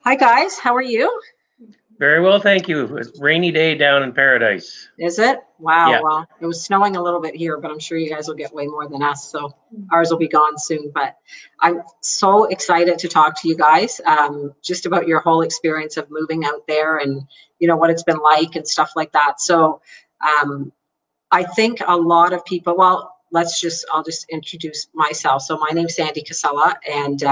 Hi guys, how are you? Very well, thank you. It's a rainy day down in paradise. Is it? Wow, Yeah. well, it was snowing a little bit here, but I'm sure you guys will get way more than us, so ours will be gone soon. But I'm so excited to talk to you guys just about your whole experience of moving out there and what it's been like and stuff like that. So I think a lot of people, well, I'll just introduce myself. So my name's Sandy Casella, and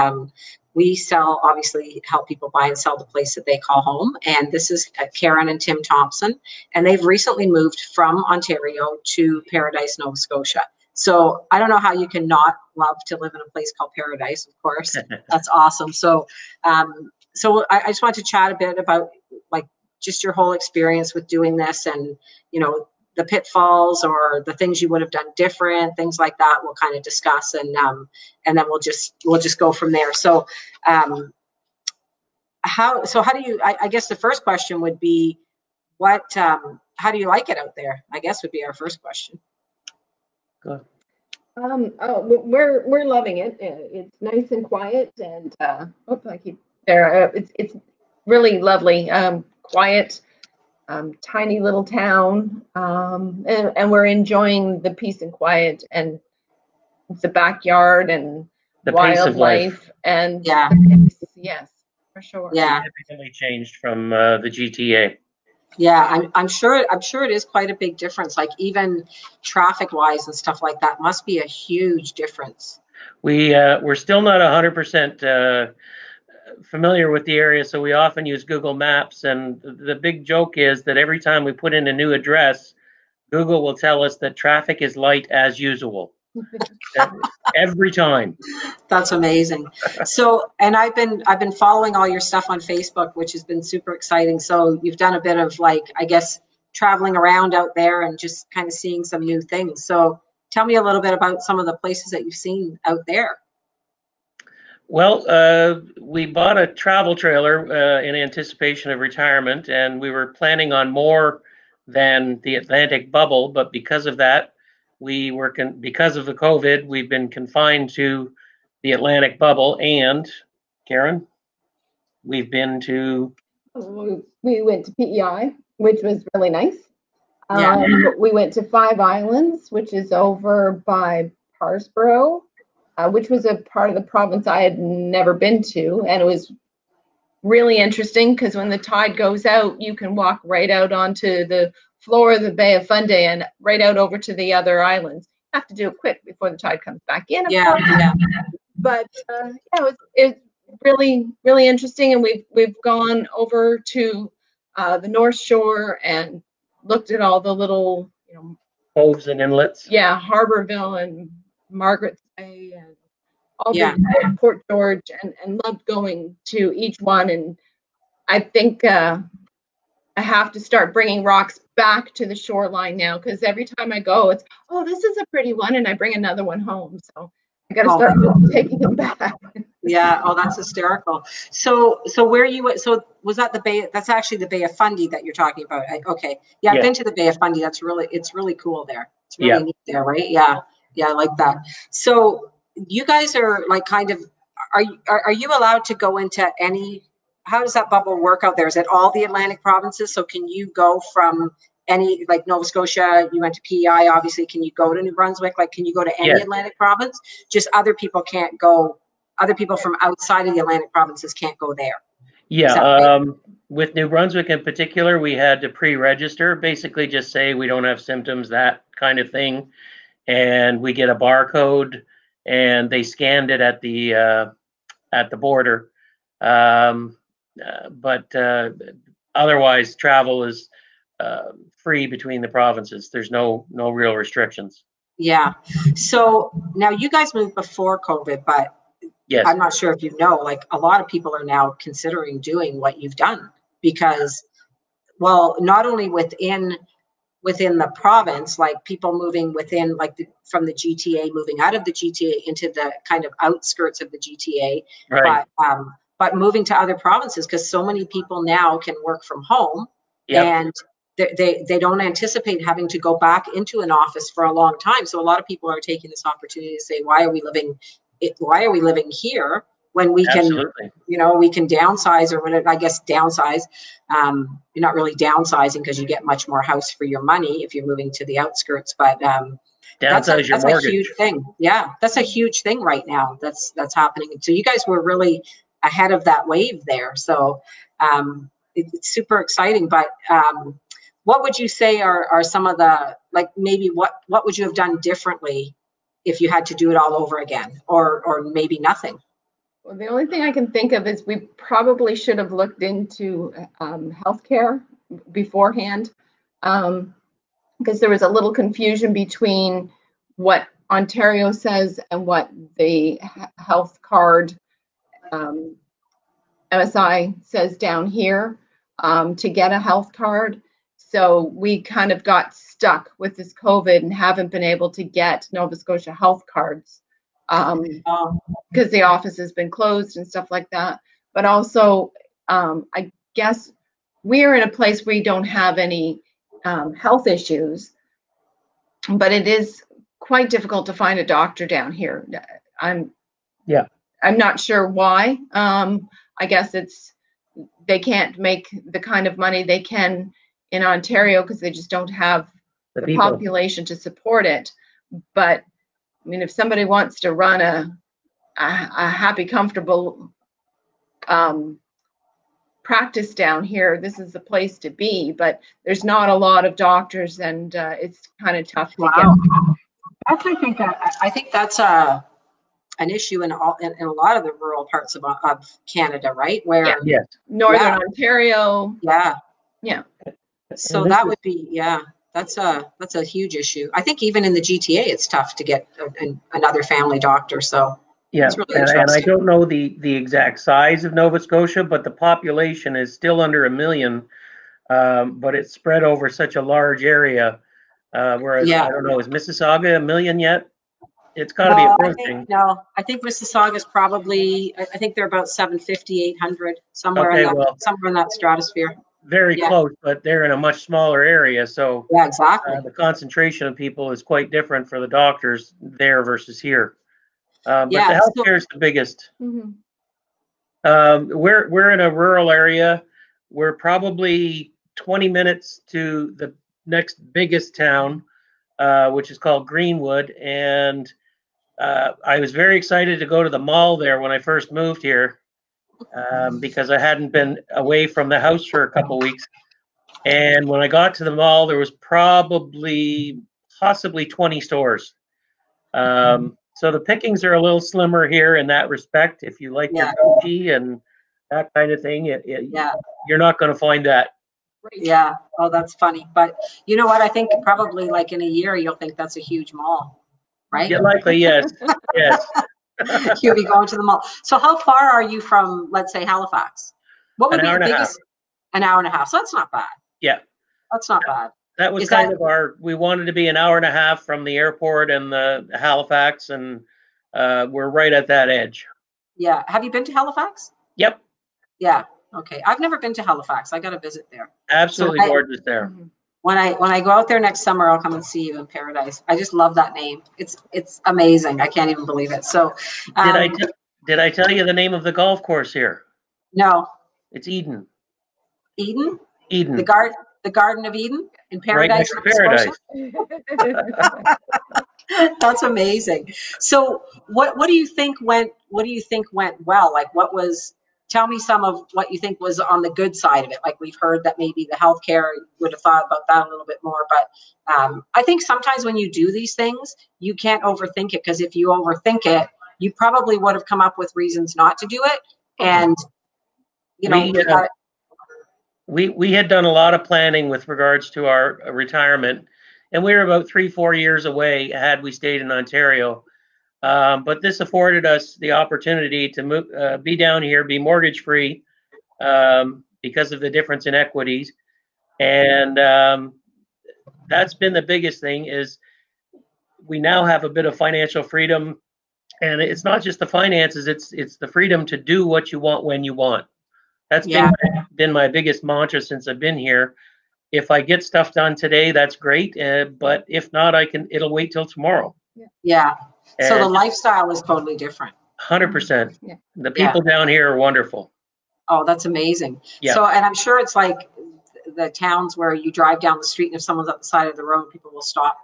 we obviously help people buy and sell the place that they call home. And this is Karen and Tim Thompson, and they've recently moved from Ontario to Paradise, Nova Scotia. So I don't know how you can not love to live in a place called Paradise, of course. That's awesome. So I just want to chat a bit about like just your whole experience with doing this and, the pitfalls or the things you would have done different, things like that. We'll kind of discuss and then we'll just go from there. So how do you? I guess the first question would be, how do you like it out there? I guess would be our first question. Go ahead. We're loving it. It's nice and quiet, and I keep there. It's really lovely, quiet. Tiny little town, and we're enjoying the peace and quiet and the backyard and the wildlife and yeah, yes, for sure. Yeah, significantly changed from the GTA. Yeah, I'm sure it is quite a big difference. Like even traffic wise and stuff like that must be a huge difference. We're still not 100% familiar with the area, so we often use Google Maps, and the big joke is that every time we put in a new address, Google will tell us that traffic is light as usual. Every time. That's amazing. So, and I've been following all your stuff on Facebook, which has been super exciting. So you've done a bit of I guess traveling around out there and just kind of seeing some new things. So tell me a little bit about some of the places that you've seen out there. Well, we bought a travel trailer in anticipation of retirement, and we were planning on more than the Atlantic bubble, but because of that, because of the COVID, we've been confined to the Atlantic bubble. And Karen, we've been to. We went to PEI, which was really nice. Yeah. We went to Five Islands, which is over by Parsborough. Which was a part of the province I had never been to. And it was really interesting because when the tide goes out, you can walk right out onto the floor of the Bay of Fundy and right out over to the other islands. You have to do it quick before the tide comes back in. Yeah. But it's really, really interesting. And we've gone over to the North Shore and looked at all the little, coves and inlets. Yeah, Harborville and Margaret's Bay and all the Port George, and loved going to each one. And I think I have to start bringing rocks back to the shoreline now, because every time I go, it's, oh, this is a pretty one, and I bring another one home. So I got to start taking them back. Yeah. Oh, that's hysterical. So where you went? So was that the Bay? That's actually the Bay of Fundy that you're talking about. Okay. Yeah, I've been to the Bay of Fundy. It's really cool there. It's really neat there, right? Yeah. Yeah, I like that. So you guys are like kind of, are you allowed to go into any, how does that bubble work out there? Is it all the Atlantic provinces? So can you go from any, like Nova Scotia, you went to PEI, obviously, can you go to New Brunswick? Like, can you go to any Atlantic province? Just other people can't go, other people from outside of the Atlantic provinces can't go there. Yeah, with New Brunswick in particular, we had to pre-register, basically just say we don't have symptoms, that kind of thing. And we get a barcode, and they scanned it at the border. But otherwise, travel is free between the provinces. There's no real restrictions. Yeah. So now you guys moved before COVID, but yes, I'm not sure if you know, like a lot of people are now considering doing what you've done because, well, not only within the province, like people moving within, like from the GTA, moving out of the GTA into the kind of outskirts of the GTA, right. But moving to other provinces because so many people now can work from home, and they don't anticipate having to go back into an office for a long time. So a lot of people are taking this opportunity to say, why are we living here when we can, Absolutely. you know, we can downsize, or whatever, I guess downsize. You're not really downsizing because you get much more house for your money if you're moving to the outskirts, but that's Downsize your a mortgage. huge thing. Yeah, that's a huge thing right now. That's happening. So you guys were really ahead of that wave there. So it's super exciting. But what would you say are some of the, like, maybe what would you have done differently if you had to do it all over again, or maybe nothing? Well, the only thing I can think of is we probably should have looked into healthcare beforehand, because there was a little confusion between what Ontario says and what the health card MSI says down here to get a health card. So we kind of got stuck with this COVID and haven't been able to get Nova Scotia health cards because the office has been closed and stuff like that. But also, I guess we're in a place where you don't have any health issues, but it is quite difficult to find a doctor down here. I'm not sure why. I guess they can't make the kind of money they can in Ontario because they just don't have the population to support it. But I mean, if somebody wants to run a happy, comfortable practice down here, this is the place to be. But there's not a lot of doctors, and it's kind of tough to get. I think that's an issue in a lot of the rural parts of Canada, right? Where Northern Ontario. Yeah. So that would be, that's a huge issue. I think even in the GTA, it's tough to get another family doctor. So it's really interesting. And I don't know the exact size of Nova Scotia, but the population is still under 1 million, but it's spread over such a large area. Whereas I don't know, is Mississauga 1 million yet? It's got to be approaching. I think Mississauga's probably, I think they're about 750, 800, somewhere in that stratosphere. Very close, but they're in a much smaller area. So exactly. The concentration of people is quite different for the doctors there versus here. But the healthcare is the biggest. Mm-hmm. We're in a rural area. We're probably 20 minutes to the next biggest town, which is called Greenwood. And I was very excited to go to the mall there when I first moved here, because I hadn't been away from the house for a couple weeks. And when I got to the mall, there was possibly 20 stores. So the pickings are a little slimmer here in that respect. If you like your Gucci and that kind of thing, you're not going to find that. Yeah. Oh, that's funny. But you know what? I think probably like in a year, you'll think that's a huge mall, right? Yeah, likely, yes. Yes. You'll be going to the mall. So how far are you from, let's say, Halifax? What would be the biggest? An hour and a half. So that's not bad. Yeah. That's not bad. That was kind of we wanted to be an hour and a half from the airport and the Halifax, and we're right at that edge. Yeah. Have you been to Halifax? Yep. Yeah. Okay. I've never been to Halifax. I got to visit there. Absolutely gorgeous there. When I go out there next summer, I'll come and see you in Paradise. I just love that name. It's amazing. I can't even believe it. So did I tell you the name of the golf course here? No. It's Eden. Eden? Eden. The Garden of Eden in Paradise. Right next to Paradise. That's amazing. So what do you think went well? Like tell me some of what you think was on the good side of it. Like we've heard that maybe the healthcare, would have thought about that a little bit more. But I think sometimes when you do these things, you can't overthink it, because if you overthink it, you probably would have come up with reasons not to do it. And, you know, we had done a lot of planning with regards to our retirement, and we were about 3-4 years away had we stayed in Ontario. But this afforded us the opportunity to move, be down here, be mortgage free, because of the difference in equities. And that's been the biggest thing, is we now have a bit of financial freedom. And it's not just the finances, it's the freedom to do what you want when you want. That's been my biggest mantra since I've been here. If I get stuff done today, that's great. But if not, it'll wait till tomorrow. Yeah. So the lifestyle is totally different. 100%. Yeah. The people down here are wonderful. Oh, that's amazing. Yeah. So, and I'm sure it's like the towns where you drive down the street and if someone's up the side of the road, people will stop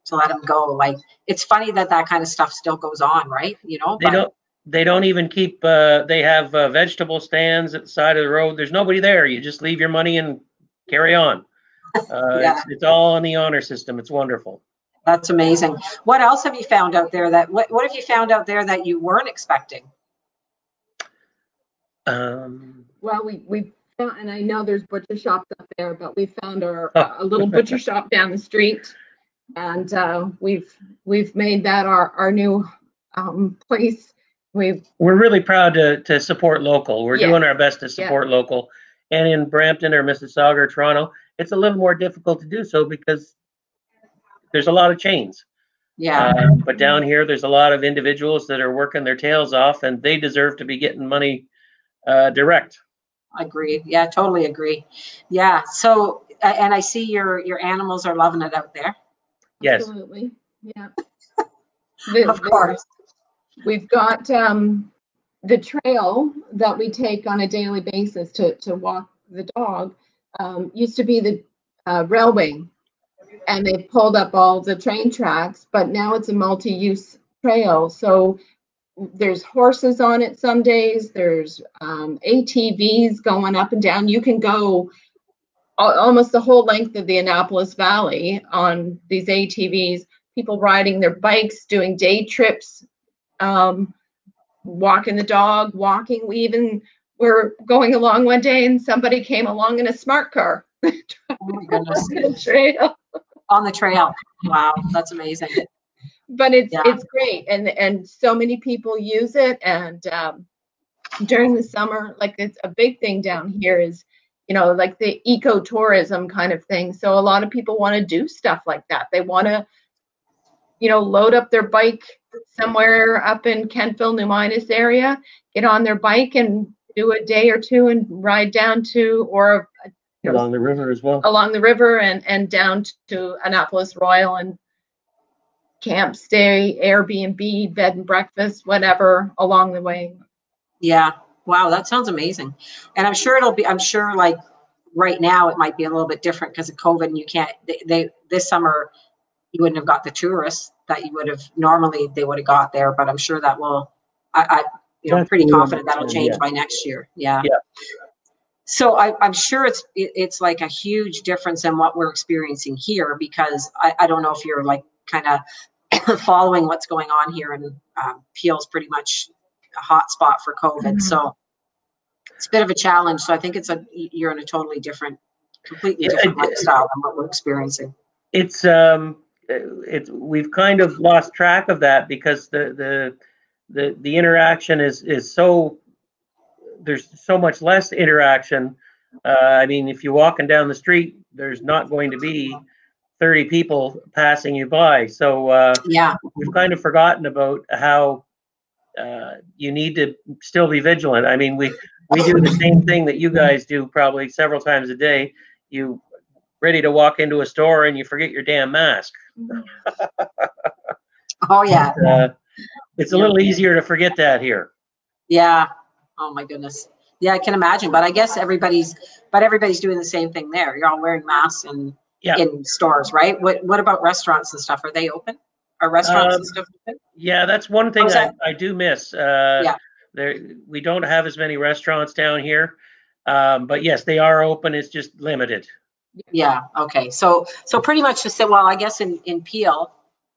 to let them go. Like, it's funny that that kind of stuff still goes on, right? You know, They don't even keep, they have vegetable stands at the side of the road. There's nobody there. You just leave your money and carry on. It's all on the honor system. It's wonderful. That's amazing. What else have you found out there what have you found out there that you weren't expecting? Well, we found, and I know there's butcher shops up there, but we found a little butcher shop down the street, and we've made that our new place. We're really proud to support local. We're doing our best to support local, and in Brampton or Mississauga or Toronto, it's a little more difficult to do so because there's a lot of chains. But down here, there's a lot of individuals that are working their tails off, and they deserve to be getting money direct. Agreed. Yeah, totally agree. Yeah. So, and I see your animals are loving it out there. Yes. Absolutely. Yeah. Of course. We've got the trail that we take on a daily basis to walk the dog. Used to be the railway, and they pulled up all the train tracks, but now it's a multi-use trail. So there's horses on it some days. There's ATVs going up and down. You can go almost the whole length of the Annapolis Valley on these ATVs. People riding their bikes, doing day trips, walking the dog, walking. We even were going along one day and somebody came along in a smart car. Oh my goodness. On the trail. Wow, that's amazing. But it's great, and so many people use it. And during the summer, like, it's a big thing down here is, you know, like the ecotourism kind of thing. So a lot of people want to do stuff like that. They want to, you know, load up their bike somewhere up in Kentville, New Minas area, get on their bike and do a day or two and ride down to, or along the river as well. Along the river and down to Annapolis Royal and camp, stay, Airbnb, bed and breakfast, whatever along the way. Yeah. Wow, that sounds amazing. And I'm sure like right now it might be a little bit different because of COVID, and you can't, this summer you wouldn't have got the tourists that you would have normally they would have got there, but I'm sure that will, I'm pretty confident that'll change by next year. Yeah. So I'm sure it's like a huge difference in what we're experiencing here, because I don't know if you're like kind of following what's going on here, and Peel's pretty much a hot spot for COVID. Mm-hmm. So it's a bit of a challenge. So I think you're in a completely different lifestyle than what we're experiencing. We've kind of lost track of that because the interaction is so, there's so much less interaction. I mean, if you're walking down the street, there's not going to be 30 people passing you by. So we've kind of forgotten about how you need to still be vigilant. I mean, we do the same thing that you guys do probably several times a day. You ready to walk into a store and you forget your damn mask. Oh yeah. It's a little easier to forget that here. Yeah. Oh my goodness. Yeah, I can imagine. But I guess everybody's doing the same thing there. You're all wearing masks in stores, right? What about restaurants and stuff? Are they open? Are restaurants and stuff open? Yeah, that's one thing I do miss. We don't have as many restaurants down here. But yes, they are open. It's just limited. Yeah. Okay. So pretty much just say, well, I guess in Peel,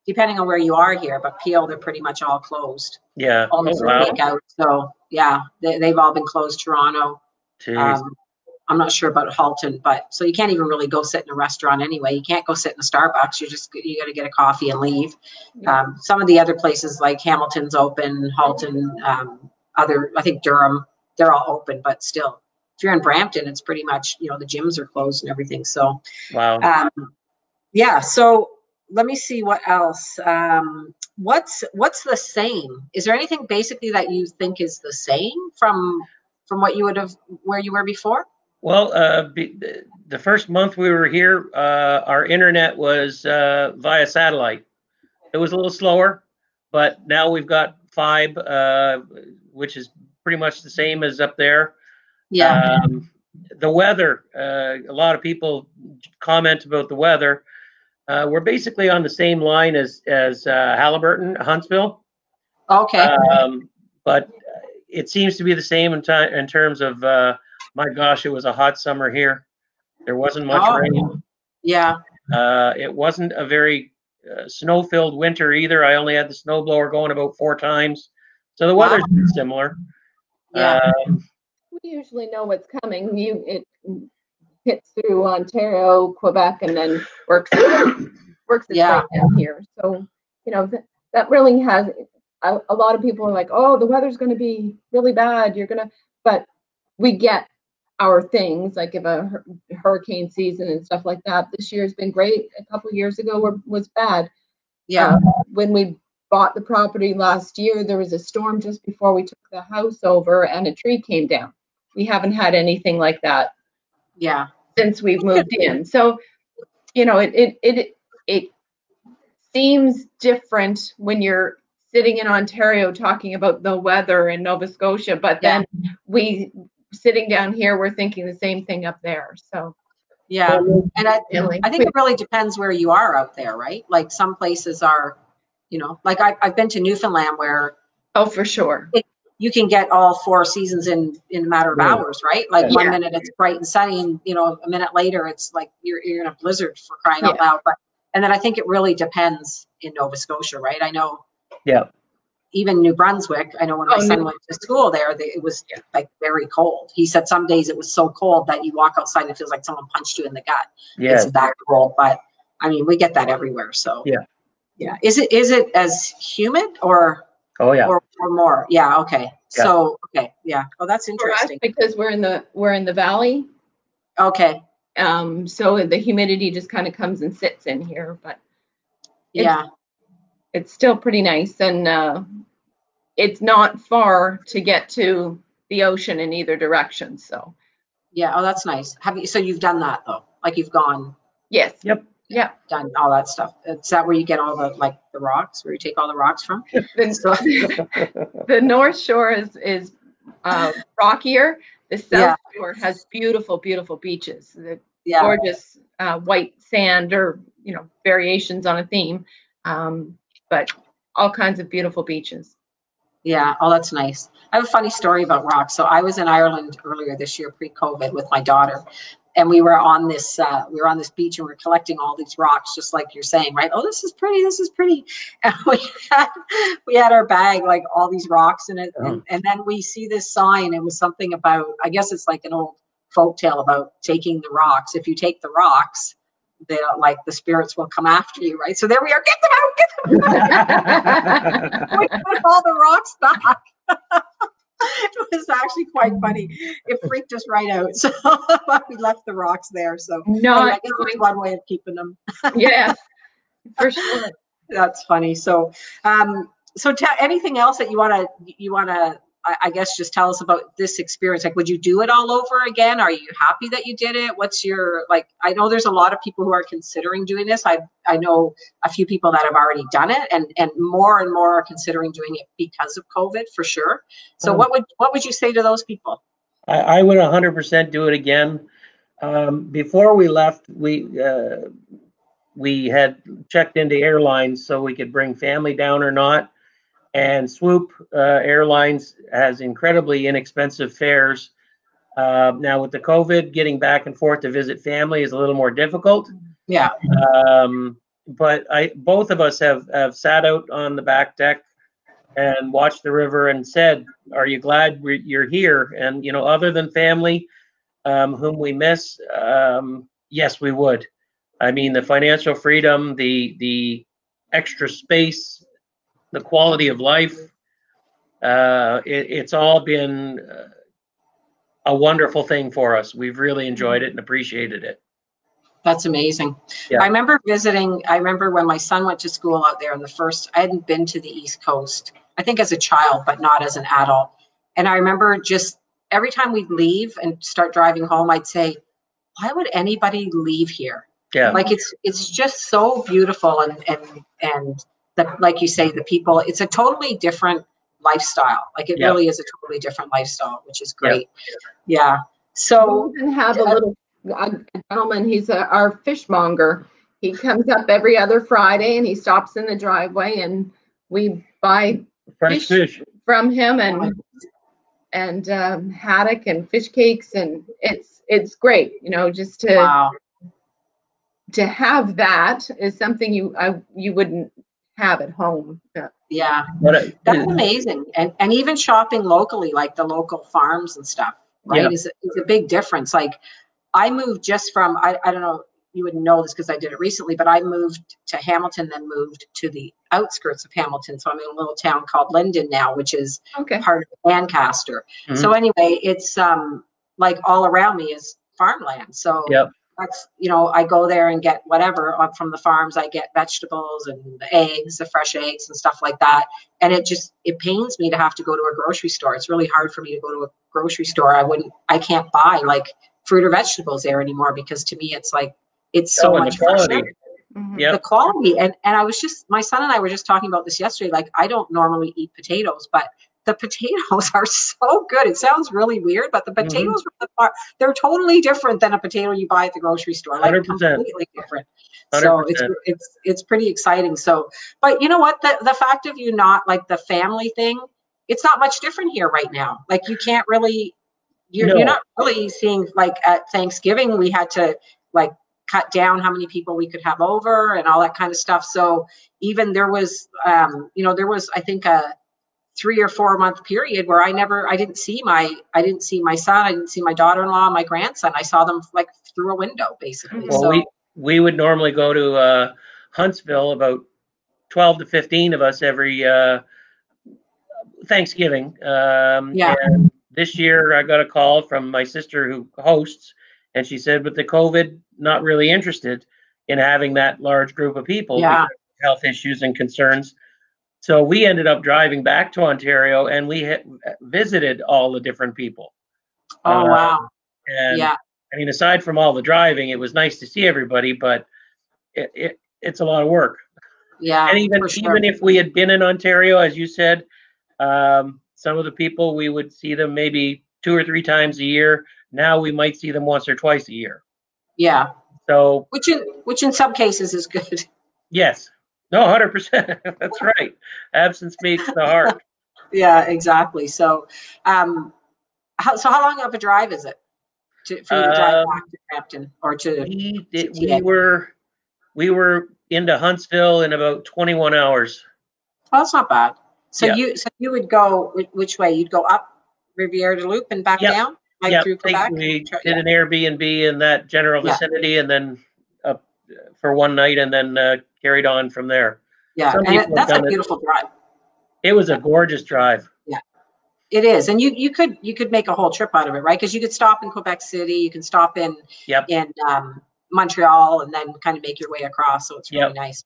depending on where you are here, but Peel, they're pretty much all closed. Yeah. Almost a week out. So yeah, they've all been closed. Toronto. I'm not sure about Halton, but so you can't even really go sit in a restaurant anyway. You can't go sit in a Starbucks. You got to get a coffee and leave. Yeah. Some of the other places like Hamilton's open, Halton, I think Durham, they're all open, but still, if you're in Brampton, it's pretty much, the gyms are closed and everything. So, wow. Yeah. So let me see what else. What's the same? Is there anything basically that you think is the same from what you would have, where you were before? Well, the first month we were here, our internet was via satellite. It was a little slower, but now we've got 5, which is pretty much the same as up there. Yeah. The weather, a lot of people comment about the weather. We're basically on the same line as Halliburton, Huntsville. Okay. But it seems to be the same in terms of, my gosh, it was a hot summer here. There wasn't much rain. Yeah. It wasn't a very snow-filled winter either. I only had the snowblower going about 4 times. So the weather's similar. Yeah. We usually know what's coming. It hits through Ontario, Quebec, and then works its way down here. So, that really has, a lot of people are like, oh, the weather's going to be really bad. But we get our things, like if a hurricane season and stuff like that. This year's been great. A couple of years ago was bad. Yeah. When we bought the property last year, there was a storm just before we took the house over and a tree came down. We haven't had anything like that since we've moved in. So, it seems different when you're sitting in Ontario talking about the weather in Nova Scotia, but then we sitting down here, we're thinking the same thing up there. So yeah. And I think it really depends where you are out there, right? Like some places are, like I've been to Newfoundland where for sure. You can get all 4 seasons in a matter of hours, right? Like 1 minute it's bright and sunny, and a minute later it's like you're in a blizzard, for crying out loud. And then I think it really depends in Nova Scotia, right? I know. Yeah. Even New Brunswick, I know when my son went to school there, it was like very cold. He said some days it was so cold that you walk outside and it feels like someone punched you in the gut. Yeah. It's that cold, but I mean, we get that everywhere. So yeah. Is it as humid or? Oh yeah. Or more. Yeah. Okay. Yeah. So okay. Yeah. Oh, that's interesting. Because we're in the valley. Okay. So the humidity just kind of comes and sits in here, but it's still pretty nice, and it's not far to get to the ocean in either direction. So yeah. Oh, that's nice. So you've done that though? Like you've gone? Yes. Yep. Yeah. Done all that stuff. Is that where you get all the rocks, where you take all the rocks from? The North Shore is rockier. The South Shore has beautiful, beautiful beaches. The gorgeous white sand, or variations on a theme, but all kinds of beautiful beaches. Yeah. Oh, that's nice. I have a funny story about rocks. So I was in Ireland earlier this year, pre-COVID, with my daughter. And we were on this beach, and we were collecting all these rocks, just like you're saying, right? Oh, this is pretty. This is pretty. And we had our bag, like all these rocks in it. And then we see this sign. It was something about, I guess it's like an old folk tale about taking the rocks. If you take the rocks, the spirits will come after you, right? So there we are. Get them out. We put all the rocks back. It was actually quite funny. It freaked us right out. So we left the rocks there. So I guess it's one way of keeping them. Yeah, for sure. That's funny. So, anything else that you wanna, I guess, just tell us about this experience? Like, would you do it all over again? Are you happy that you did it? What's your, I know there's a lot of people who are considering doing this. I know a few people that have already done it, and more are considering doing it because of COVID, for sure. So what would you say to those people? I would 100% do it again. Before we left, we had checked into airlines so we could bring family down or not. And Swoop Airlines has incredibly inexpensive fares. Now with the COVID, getting back and forth to visit family is a little more difficult. Yeah. But both of us have sat out on the back deck and watched the river and said, "Are you glad you're here?" And other than family, whom we miss, yes, we would. I mean, the financial freedom, the extra space, the quality of life, it's all been a wonderful thing for us. We've really enjoyed it and appreciated it. That's amazing. Yeah. I remember when my son went to school out there, I hadn't been to the East Coast, I think as a child, but not as an adult. And I remember just every time we'd leave and start driving home, I'd say, why would anybody leave here? Yeah. Like it's just so beautiful, and like you say, the people, it's a totally different lifestyle. Like it Yeah. really is a totally different lifestyle, which is great. Yeah. So we even have a gentleman, he's our fishmonger. He comes up every other Friday and he stops in the driveway and we buy Fresh fish from him and haddock and fish cakes, and it's great, you know, just to have that is something you wouldn't have at home. Yeah, that's amazing. And even shopping locally, like the local farms and stuff, right, is a big difference. Like I moved just from, I don't know, you wouldn't know this because I did it recently, but I moved to Hamilton, then moved to the outskirts of Hamilton. So I'm in a little town called Linden now, which is part of Lancaster. Mm-hmm. So anyway, it's like all around me is farmland. So that's, you know, I go there and get whatever from the farms. I get vegetables and eggs, the fresh eggs and stuff like that. And it pains me to have to go to a grocery store. It's really hard for me to go to a grocery store. I can't buy like fruit or vegetables there anymore because to me it's like, it's so much fresher. The quality. And I was my son and I were just talking about this yesterday. Like I don't normally eat potatoes, but the potatoes are so good. It sounds really weird, but the potatoes from the farm, they're totally different than a potato you buy at the grocery store. Like 100%. Completely different. 100%. So it's pretty exciting. So, but you know what? The fact of you not like the family thing, it's not much different here right now. Like you can't really, you're not really seeing like at Thanksgiving, we had to like cut down how many people we could have over and all that kind of stuff. So even there was, there was, I think a 3 or 4 month period where I didn't see my son, I didn't see my daughter-in-law, my grandson. I saw them like through a window basically. Well, so we would normally go to Huntsville, about 12 to 15 of us every Thanksgiving. And this year I got a call from my sister who hosts, and she said with the COVID, not really interested in having that large group of people because of health issues and concerns. So we ended up driving back to Ontario and we visited all the different people. Oh, wow. And I mean, aside from all the driving, it was nice to see everybody, but it's a lot of work. Yeah. And even if we had been in Ontario, as you said, some of the people, we would see them maybe 2 or 3 times a year. Now we might see them once or twice a year. Yeah. So which in some cases is good. Yes. No, 100%. That's right. Absence makes the heart. Yeah, exactly. So, how long of a drive is it for you to drive back to Brampton or to? We were into Huntsville in about 21 hours. Oh, that's not bad. So you would go which way? You'd go up Riviere du Loup and back down, like through Quebec. We did an Airbnb in that general vicinity, and then up for one night, and then carried on from there. Yeah, and that's a beautiful drive. It was a gorgeous drive. Yeah, it is, and you could make a whole trip out of it, right? Because you could stop in Quebec City, you can stop in Montreal, and then kind of make your way across. So it's really nice.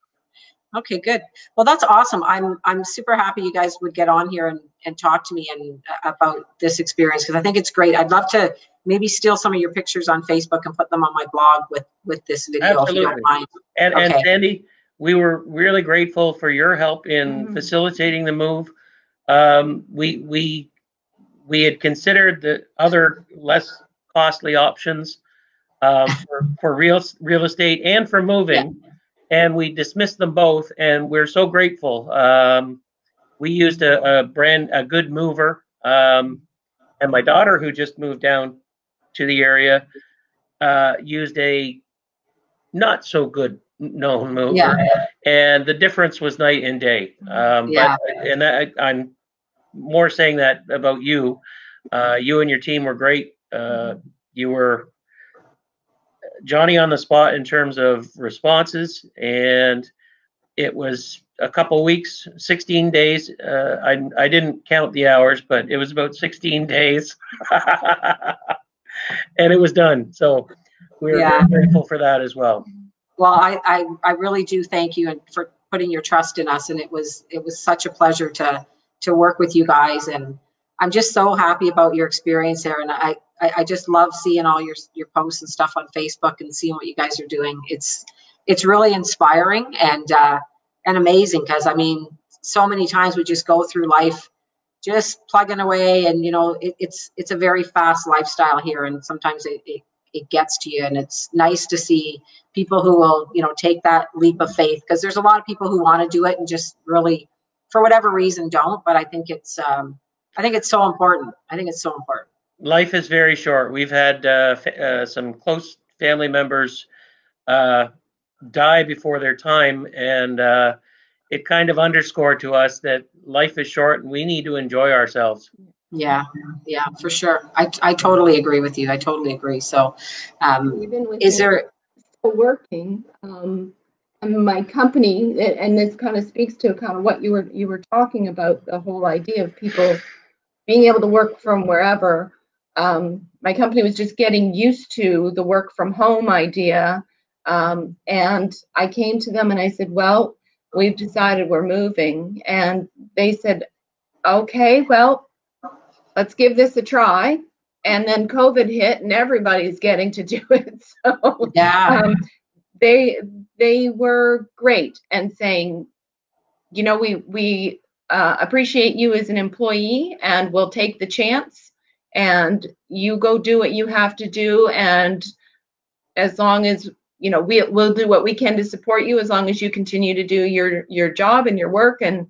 Okay, good. Well, that's awesome. I'm super happy you guys would get on here and talk to me and about this experience because I think it's great. I'd love to maybe steal some of your pictures on Facebook and put them on my blog with this video. Absolutely. If you don't mind. And Sandy, we were really grateful for your help in facilitating the move. We had considered the other less costly options for real estate and for moving. And we dismissed them both, and we're so grateful. We used a good mover, and my daughter, who just moved down to the area, used a not so good known mover, and the difference was night and day. I'm more saying that about you. You and your team were great. You were Johnny on the spot in terms of responses, and it was a couple weeks, 16 days. I didn't count the hours, but it was about 16 days, and it was done. So we're very grateful for that as well. Well, I really do thank you and for putting your trust in us, and it was such a pleasure to work with you guys, and I'm just so happy about your experience there, and I just love seeing all your posts and stuff on Facebook and seeing what you guys are doing. It's really inspiring and amazing because I mean, so many times we just go through life just plugging away. And, you know, it's a very fast lifestyle here. And sometimes it gets to you, and it's nice to see people who will, you know, take that leap of faith, because there's a lot of people who want to do it and just really, for whatever reason, don't. But I think it's so important. I think it's so important. Life is very short. We've had some close family members die before their time, and it kind of underscored to us that life is short and we need to enjoy ourselves. Yeah, for sure. I totally agree with you. I totally agree. So, even with is there working? My company, and this kind of speaks to kind of what you were talking about, the whole idea of people being able to work from wherever. My company was just getting used to the work from home idea. And I came to them and I said, well, we've decided we're moving. And they said, okay, well, let's give this a try. And then COVID hit and everybody's getting to do it. So yeah. They were great and saying, you know, we appreciate you as an employee and we'll take the chance and you go do what you have to do. And as long as, you know, we'll do what we can to support you, as long as you continue to do your job and your work and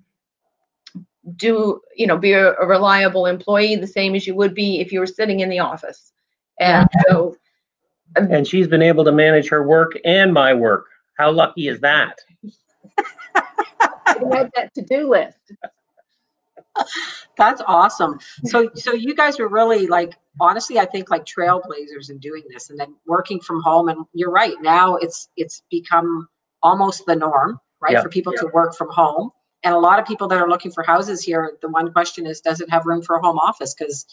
do, you know, be a reliable employee, the same as you would be if you were sitting in the office. And so. And she's been able to manage her work and my work. How lucky is that? I had that to-do list. That's awesome. So you guys were really, like, honestly, I think, like, trailblazers in doing this, and then working from home. And you're right, now it's become almost the norm, right? For people to work from home. And a lot of people that are looking for houses here, the one question is, does it have room for a home office? Because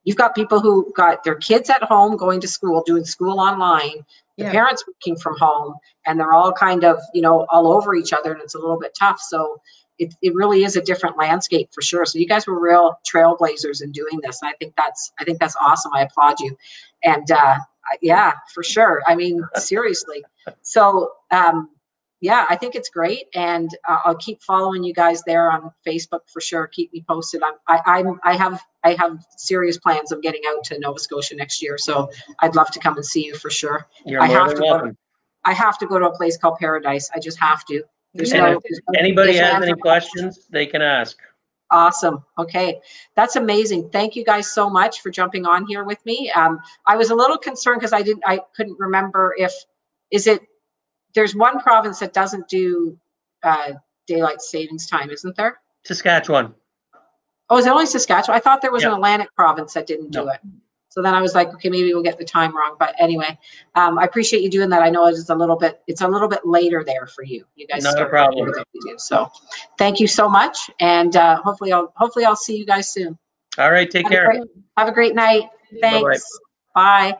you've got people who got their kids at home going to school, doing school online, the parents working from home, and they're all kind of, you know, all over each other, and it's a little bit tough. So it really is a different landscape for sure. So you guys were real trailblazers in doing this. And I think that's awesome. I applaud you. And yeah, for sure. I mean, seriously. So yeah, I think it's great, and I'll keep following you guys there on Facebook for sure. Keep me posted. I have serious plans of getting out to Nova Scotia next year, so I'd love to come and see you for sure. You're more than welcome. I have to go to a place called Paradise. I just have to. If anybody has any questions, they can ask. Awesome. Okay, that's amazing. Thank you guys so much for jumping on here with me. I was a little concerned because I couldn't remember there's one province that doesn't do daylight savings time, isn't there? Saskatchewan. Oh, is it only Saskatchewan? I thought there was an Atlantic province that didn't do it. So then I was like, okay, maybe we'll get the time wrong. But anyway, I appreciate you doing that. I know it's a little bit later there for you. You guys not a problem. So thank you so much, and hopefully I'll see you guys soon. All right, take care. Have a great night. Thanks. Bye.